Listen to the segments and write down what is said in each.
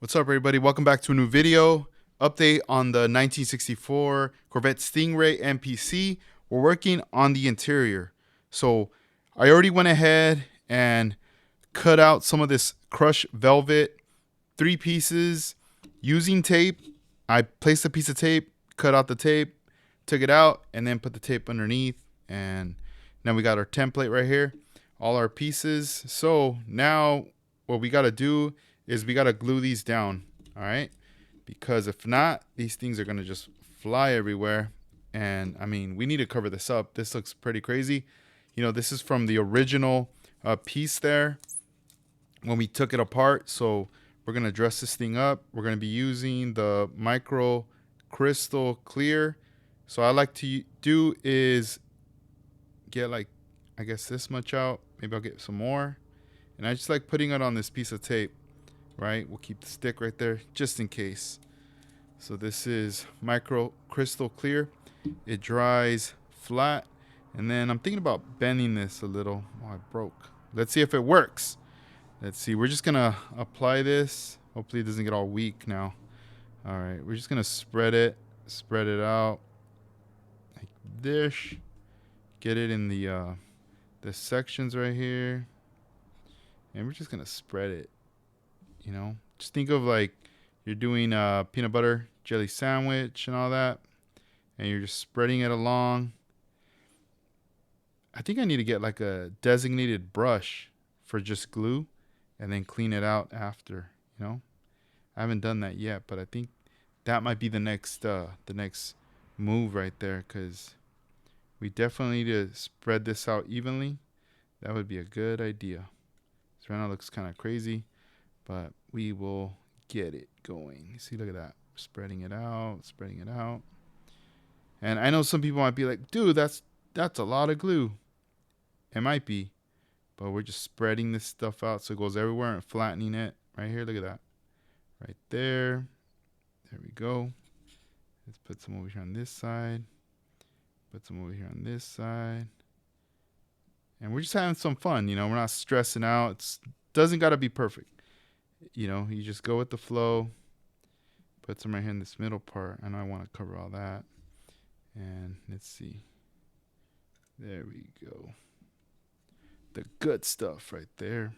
What's up, everybody? Welcome back to a new video. Update on the 1964 Corvette Stingray MPC. We're working on the interior. So I already went ahead and cut out some of this crushed velvet, 3 pieces, using tape. I placed a piece of tape, cut out the tape, took it out, and then put the tape underneath. And now we got our template right here, all our pieces. So now what we got to do is we got to glue these down, all right? Because if not, these things are going to just fly everywhere. And I mean, we need to cover this up. This looks pretty crazy. You know, this is from the original piece there when we took it apart. So we're going to dress this thing up. We're going to be using the micro crystal clear. So I like to do is get like, I guess this much out. Maybe I'll get some more. And I just like putting it on this piece of tape. Right, we'll keep the stick right there just in case. So this is micro crystal clear. It dries flat, and then I'm thinking about bending this a little. Oh, I broke. Let's see if it works. Let's see. We're just gonna apply this. Hopefully it doesn't get all weak now. All right, we're just gonna spread it out like this. Get it in the sections right here, and we're just gonna spread it. You know, just think of like you're doing a peanut butter jelly sandwich and all that, and you're just spreading it along. I think I need to get like a designated brush for just glue and then clean it out after, you know. I haven't done that yet, but I think that might be the next move right there, because we definitely need to spread this out evenly. That would be a good idea. So right now it looks kind of crazy, but we will get it going. See, look at that. Spreading it out. And I know some people might be like, dude, that's a lot of glue. It might be, but we're just spreading this stuff out so it goes everywhere and flattening it. Right here, look at that. Right there. There we go. Let's put some over here on this side. Put some over here on this side. And we're just having some fun, you know. We're not stressing out. It doesn't got to be perfect. You know, you just go with the flow. Put some right here in this middle part. I know I want to cover all that. And let's see. There we go. The good stuff right there.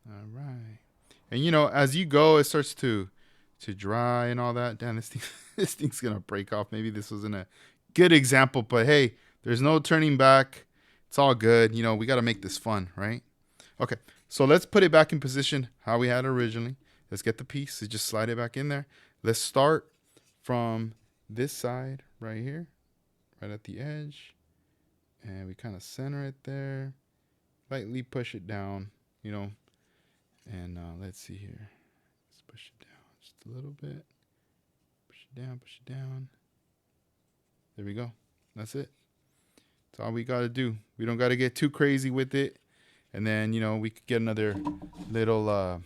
All right. And you know, as you go, it starts to dry and all that. Damn, this thing's gonna break off. Maybe this wasn't a good example, but hey, there's no turning back. It's all good. You know, we got to make this fun, right? Okay, so let's put it back in position how we had it originally. Let's get the piece. So just slide it back in there. Let's start from this side right here, right at the edge. And we kind of center it there. Lightly push it down, you know. And let's see here. Let's push it down just a little bit. Push it down. There we go. That's it. That's all we got to do. We don't got to get too crazy with it. And then, you know, we could get another little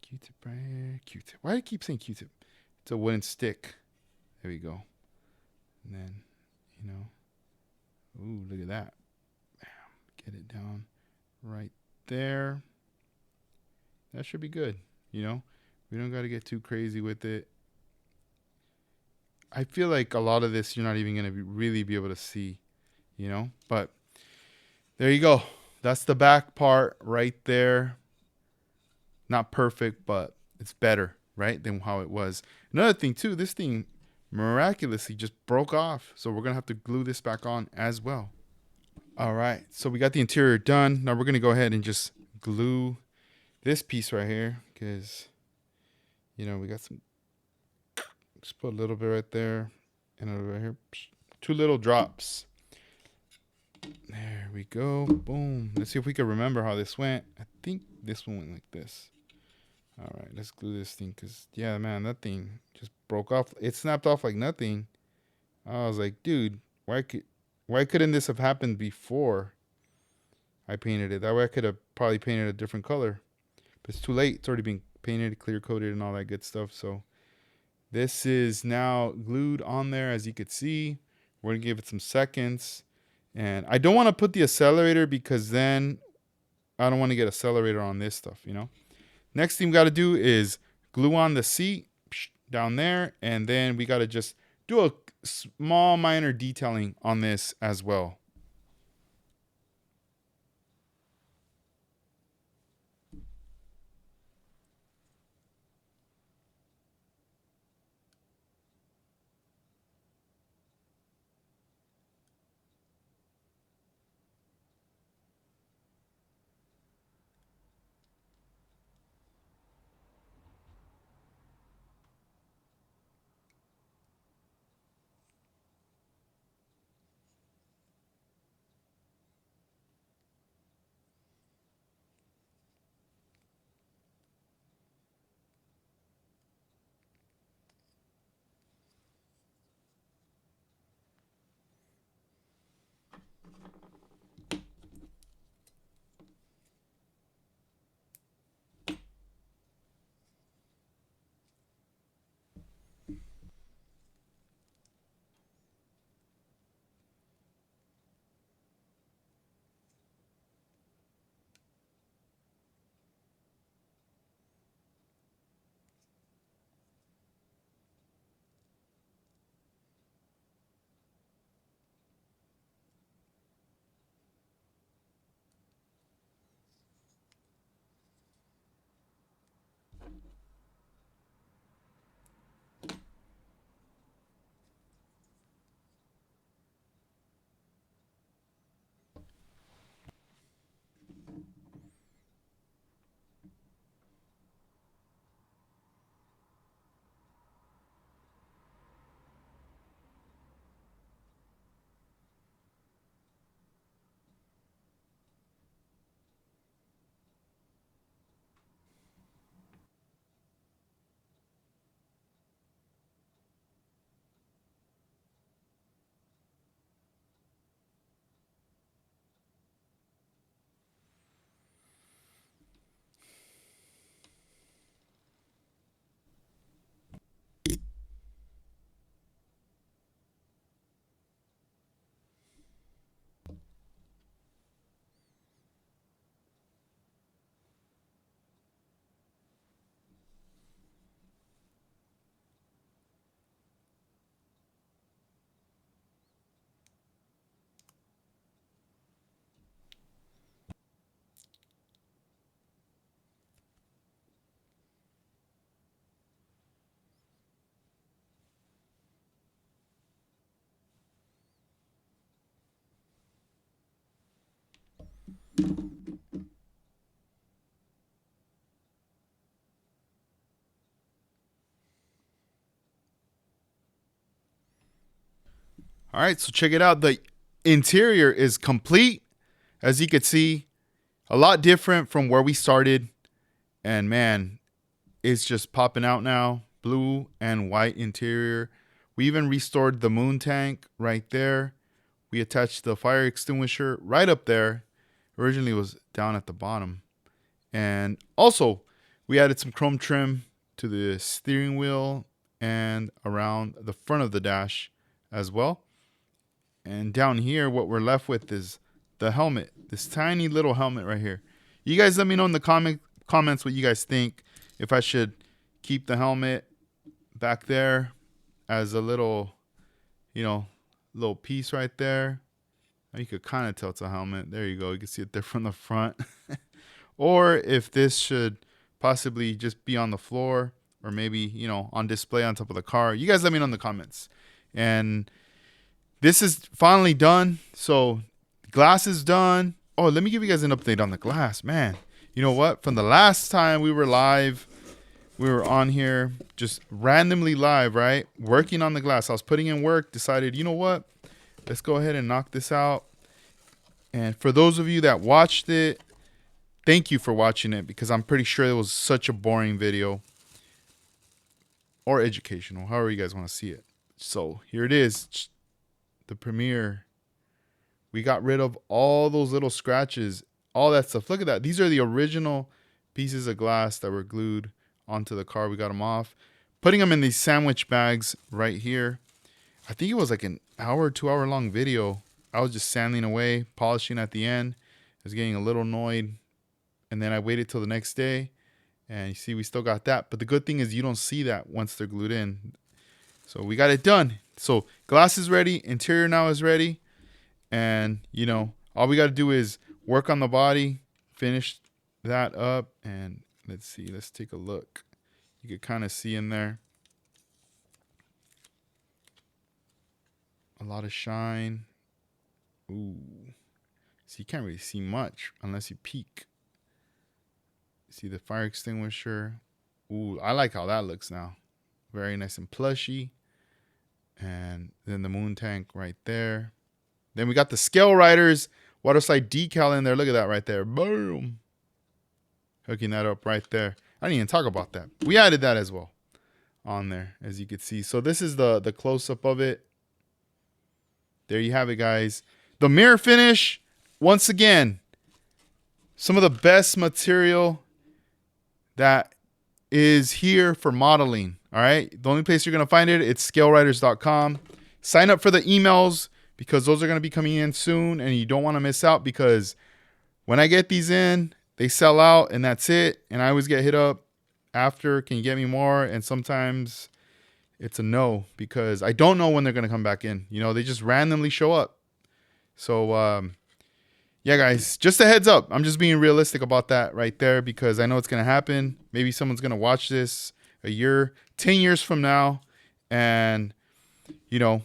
Q-tip right here. Q-tip. Why do I keep saying Q-tip? It's a wooden stick. There we go. And then, you know, ooh, look at that. Bam. Get it down right there. That should be good, you know. We don't got to get too crazy with it. I feel like a lot of this you're not even going to really be able to see, you know. But there you go. That's the back part right there. Not perfect, but it's better, right, than how it was. Another thing, too, this thing miraculously just broke off. So we're going to have to glue this back on as well. All right. So we got the interior done. Now we're going to go ahead and just glue this piece right here because, you know, we got some. Just put a little bit right there and a little right here. 2 little drops. There we go. Boom. Let's see if we can remember how this went. I think this one went like this. All right, let's glue this thing because, yeah, man, that thing just broke off. It snapped off like nothing. I was like, dude, why couldn't this have happened before I painted it? That way I could have probably painted a different color. But it's too late. It's already been painted, clear coated, and all that good stuff. So this is now glued on there, as you could see. We're going to give it some seconds. And I don't want to put the accelerator because then I don't want to get accelerator on this stuff, you know. Next thing we got to do is glue on the seat down there. And then we got to just do a small minor detailing on this as well. All right, so check it out. The interior is complete. As you can see, a lot different from where we started. And man, it's just popping out now. Blue and white interior. We even restored the moon tank right there. We attached the fire extinguisher right up there. Originally it was down at the bottom. And also, we added some chrome trim to the steering wheel and around the front of the dash as well. And down here, what we're left with is the helmet. This tiny little helmet right here. You guys let me know in the comments what you guys think. If I should keep the helmet back there as a little, you know, little piece right there. You could kind of tell it's a helmet. There you go. You can see it there from the front. Or if this should possibly just be on the floor or maybe, you know, on display on top of the car. You guys let me know in the comments. And this is finally done. So glass is done. Oh, let me give you guys an update on the glass, man. You know what? From the last time we were live, we were on here just randomly live, right? Working on the glass. I was putting in work, decided, you know what? Let's go ahead and knock this out. And for those of you that watched it, thank you for watching it because I'm pretty sure it was such a boring video or educational, however you guys want to see it. So here it is. The premiere. We got rid of all those little scratches, all that stuff. Look at that. These are the original pieces of glass that were glued onto the car. We got them off, putting them in these sandwich bags right here. I think it was like an hour, 2 hour long video I was just sanding away, polishing at the end. I was getting a little annoyed. And then I waited till the next day. And you see, we still got that. But the good thing is you don't see that once they're glued in. So we got it done. So glass is ready. Interior now is ready. And, you know, all we got to do is work on the body, finish that up. And let's see. Let's take a look. You can kind of see in there. A lot of shine. Ooh. So you can't really see much unless you peek. See the fire extinguisher. Ooh, I like how that looks now. Very nice and plushy. And then the moon tank right there. Then we got the Scale Riders waterslide decal in there. Look at that right there. Boom. Hooking that up right there. I didn't even talk about that. We added that as well on there, as you can see. So this is the close-up of it. There you have it, guys. The mirror finish, once again, some of the best material that is here for modeling. All right. The only place you're going to find it, it's scaleriders.com. Sign up for the emails because those are going to be coming in soon and you don't want to miss out because when I get these in, they sell out and that's it. And I always get hit up after, can you get me more? And sometimes it's a no because I don't know when they're going to come back in. You know, they just randomly show up. So, yeah, guys, just a heads up. I'm just being realistic about that right there because I know it's going to happen. Maybe someone's going to watch this a year, 10 years from now. And, you know,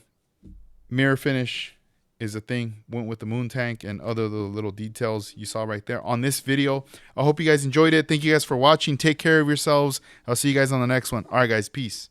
mirror finish is a thing. Went with the moon tank and other little details you saw right there on this video. I hope you guys enjoyed it. Thank you guys for watching. Take care of yourselves. I'll see you guys on the next one. All right, guys. Peace.